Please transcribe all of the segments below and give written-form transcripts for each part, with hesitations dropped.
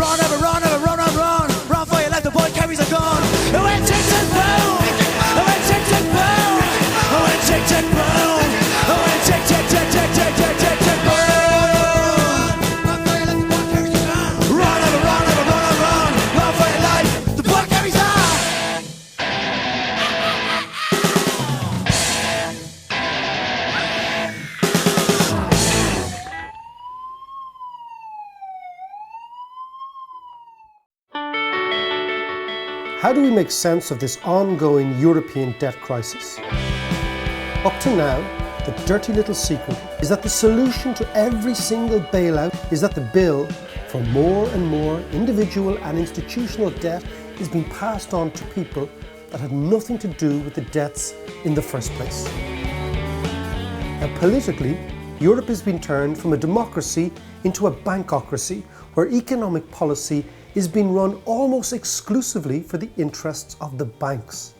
Run, ever run, ever run, ever run. Run for your life, the boy carries a gun. When tick, tick, boom. When tick, tick, boom. When tick, tick, boom. When tick, tick, tick, tick, tick, tick, tick, tick, boom. Run for your life, the boy carries a gun. Run, ever run, ever run, ever run. Run for your life, the boy carries a gun. How do we make sense of this ongoing European debt crisis? Up to now, the dirty little secret is that the solution to every single bailout is that the bill for more and more individual and institutional debt is being passed on to people that had nothing to do with the debts in the first place. Now, politically, Europe has been turned from a democracy into a bankocracy, where economic policy is being run almost exclusively for the interests of the banks.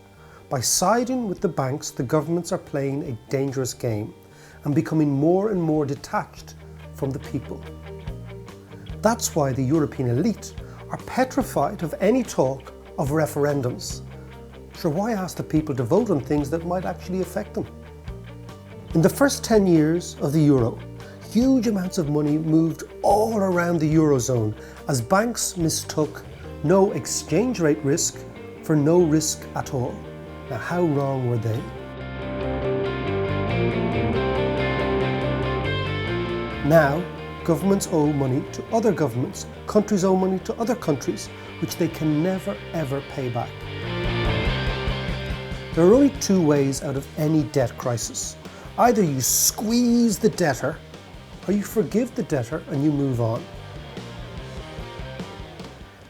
By siding with the banks, the governments are playing a dangerous game and becoming more and more detached from the people. That's why the European elite are petrified of any talk of referendums. Sure, why ask the people to vote on things that might actually affect them? In the first 10 years of the euro, huge amounts of money moved all around the Eurozone as banks mistook no exchange rate risk for no risk at all. Now, how wrong were they? Now, governments owe money to other governments, countries owe money to other countries, which they can never ever pay back. There are only two ways out of any debt crisis. Either you squeeze the debtor, or you forgive the debtor and you move on.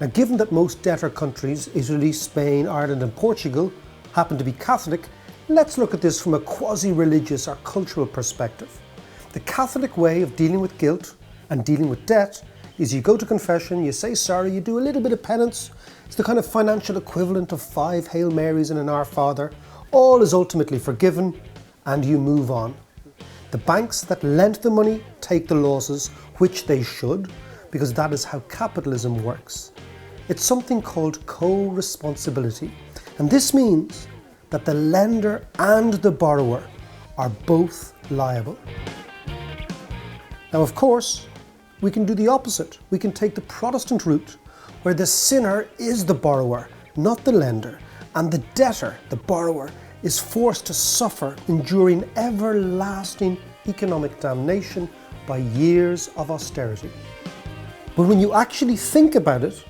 Now, given that most debtor countries, Italy, Spain, Ireland and Portugal, happen to be Catholic, let's look at this from a quasi-religious or cultural perspective. The Catholic way of dealing with guilt and dealing with debt is you go to confession, you say sorry, you do a little bit of penance. It's the kind of financial equivalent of 5 Hail Marys and an Our Father. All is ultimately forgiven and you move on. The banks that lent the money take the losses, which they should, because that is how capitalism works. It's something called co-responsibility, and this means that the lender and the borrower are both liable. Now, of course, we can do the opposite. We can take the Protestant route, where the sinner is the borrower, not the lender, and the debtor, the borrower, is forced to suffer, enduring everlasting economic damnation by years of austerity. But when you actually think about it,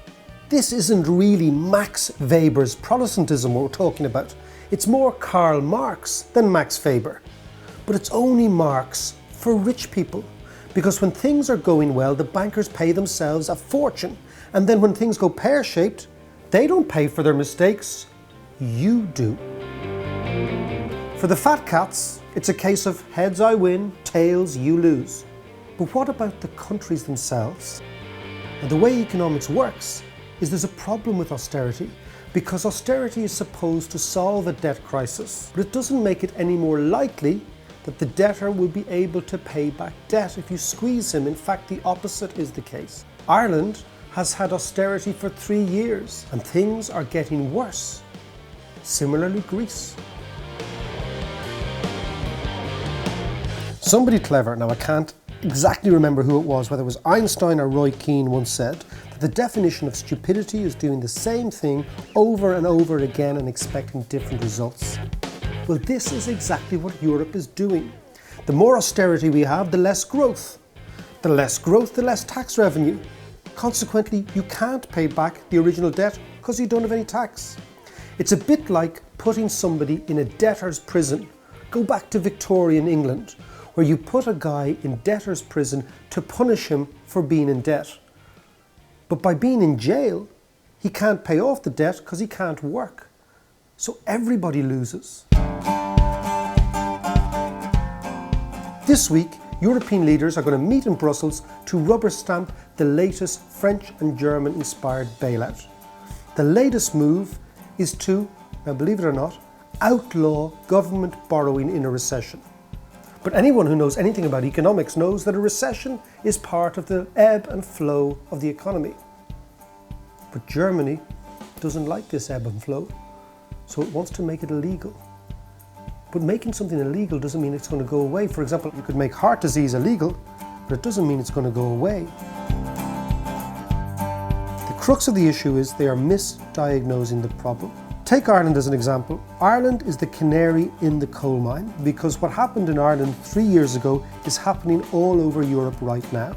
this isn't really Max Weber's Protestantism we're talking about. It's more Karl Marx than Max Weber. But it's only Marx for rich people, because when things are going well, the bankers pay themselves a fortune, and then when things go pear-shaped, they don't pay for their mistakes, you do. For the fat cats, it's a case of heads I win, tails you lose. But what about the countries themselves? And the way economics works is there's a problem with austerity, because austerity is supposed to solve a debt crisis, but it doesn't make it any more likely that the debtor will be able to pay back debt if you squeeze him. In fact, the opposite is the case. Ireland has had austerity for 3 years, and things are getting worse. Similarly, Greece. Somebody clever, now I can't exactly remember who it was, whether it was Einstein or Roy Keane, once said that the definition of stupidity is doing the same thing over and over again and expecting different results. Well, this is exactly what Europe is doing. The more austerity we have, the less growth. The less growth, the less tax revenue. Consequently, you can't pay back the original debt because you don't have any tax. It's a bit like putting somebody in a debtor's prison. Go back to Victorian England, where you put a guy in debtor's prison to punish him for being in debt. But by being in jail, he can't pay off the debt because he can't work. So everybody loses. This week, European leaders are going to meet in Brussels to rubber stamp the latest French and German inspired bailout. The latest move is to, now believe it or not, outlaw government borrowing in a recession. But anyone who knows anything about economics knows that a recession is part of the ebb and flow of the economy. But Germany doesn't like this ebb and flow, so it wants to make it illegal. But making something illegal doesn't mean it's going to go away. For example, you could make heart disease illegal, but it doesn't mean it's going to go away. The crux of the issue is they are misdiagnosing the problem. Take Ireland as an example. Ireland is the canary in the coal mine because what happened in Ireland 3 years ago is happening all over Europe right now.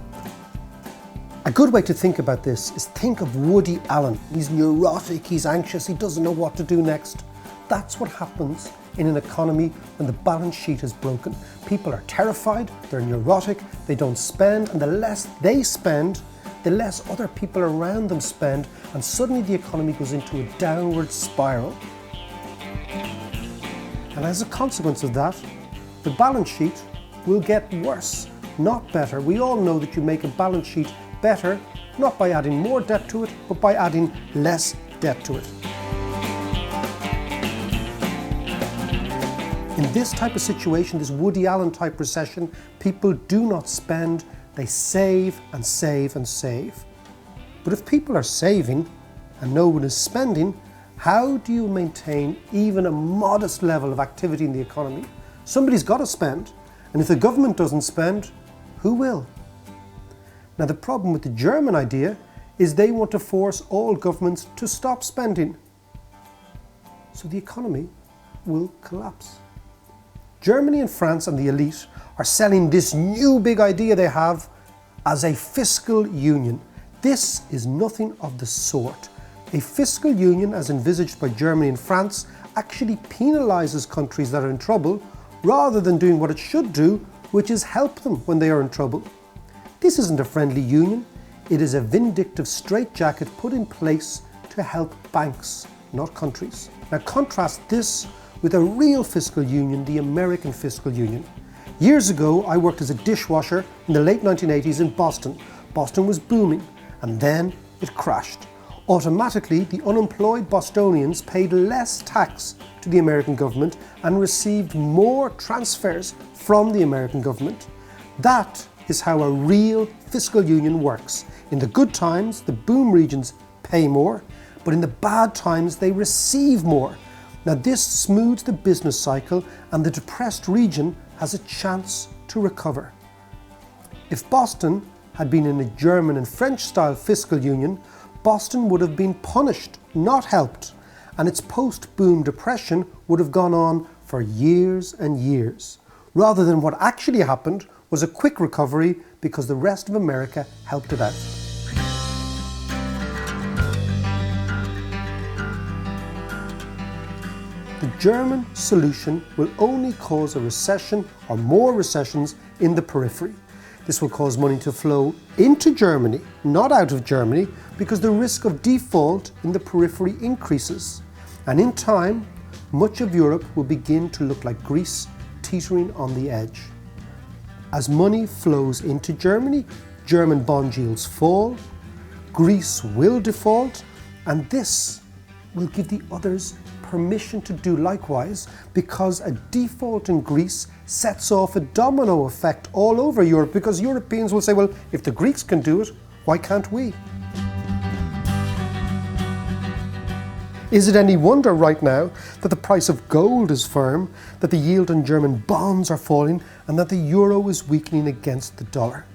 A good way to think about this is think of Woody Allen. He's neurotic, he's anxious, he doesn't know what to do next. That's what happens in an economy when the balance sheet is broken. People are terrified, they're neurotic, they don't spend, and the less they spend, the less other people around them spend, and suddenly the economy goes into a downward spiral. And as a consequence of that, the balance sheet will get worse, not better. We all know that you make a balance sheet better, not by adding more debt to it, but by adding less debt to it. In this type of situation, this Woody Allen type recession, people do not spend, they save and save and save. But if people are saving and no one is spending, how do you maintain even a modest level of activity in the economy? Somebody's got to spend, and if the government doesn't spend, who will? Now the problem with the German idea is they want to force all governments to stop spending. So the economy will collapse. Germany and France and the elite are selling this new big idea they have as a fiscal union. This is nothing of the sort. A fiscal union as envisaged by Germany and France actually penalises countries that are in trouble rather than doing what it should do, which is help them when they are in trouble. This isn't a friendly union, it is a vindictive straitjacket put in place to help banks, not countries. Now contrast this with a real fiscal union, the American fiscal union. Years ago, I worked as a dishwasher in the late 1980s in Boston. Boston was booming, and then it crashed. Automatically, the unemployed Bostonians paid less tax to the American government and received more transfers from the American government. That is how a real fiscal union works. In the good times, the boom regions pay more, but in the bad times, they receive more. Now this smooths the business cycle and the depressed region has a chance to recover. If Boston had been in a German and French style fiscal union, Boston would have been punished, not helped, and its post-boom depression would have gone on for years and years, rather than what actually happened was a quick recovery because the rest of America helped it out. The German solution will only cause a recession or more recessions in the periphery. This will cause money to flow into Germany, not out of Germany, because the risk of default in the periphery increases. And in time, much of Europe will begin to look like Greece, teetering on the edge. As money flows into Germany, German bond yields fall, Greece will default, and this will give the others permission to do likewise, because a default in Greece sets off a domino effect all over Europe, because Europeans will say, well, if the Greeks can do it, why can't we? Is it any wonder right now that the price of gold is firm, that the yield on German bonds are falling, and that the euro is weakening against the dollar?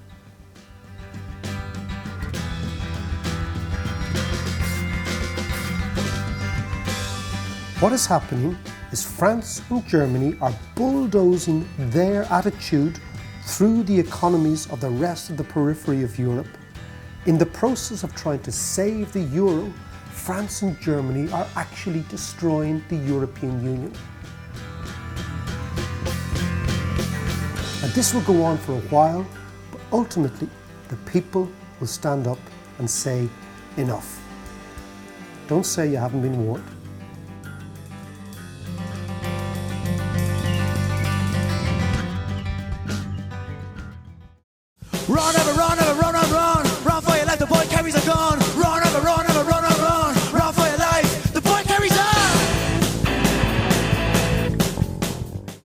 What is happening is France and Germany are bulldozing their attitude through the economies of the rest of the periphery of Europe. In the process of trying to save the euro, France and Germany are actually destroying the European Union. And this will go on for a while, but ultimately the people will stand up and say, enough. Don't say you haven't been warned. Run, ever, run, ever,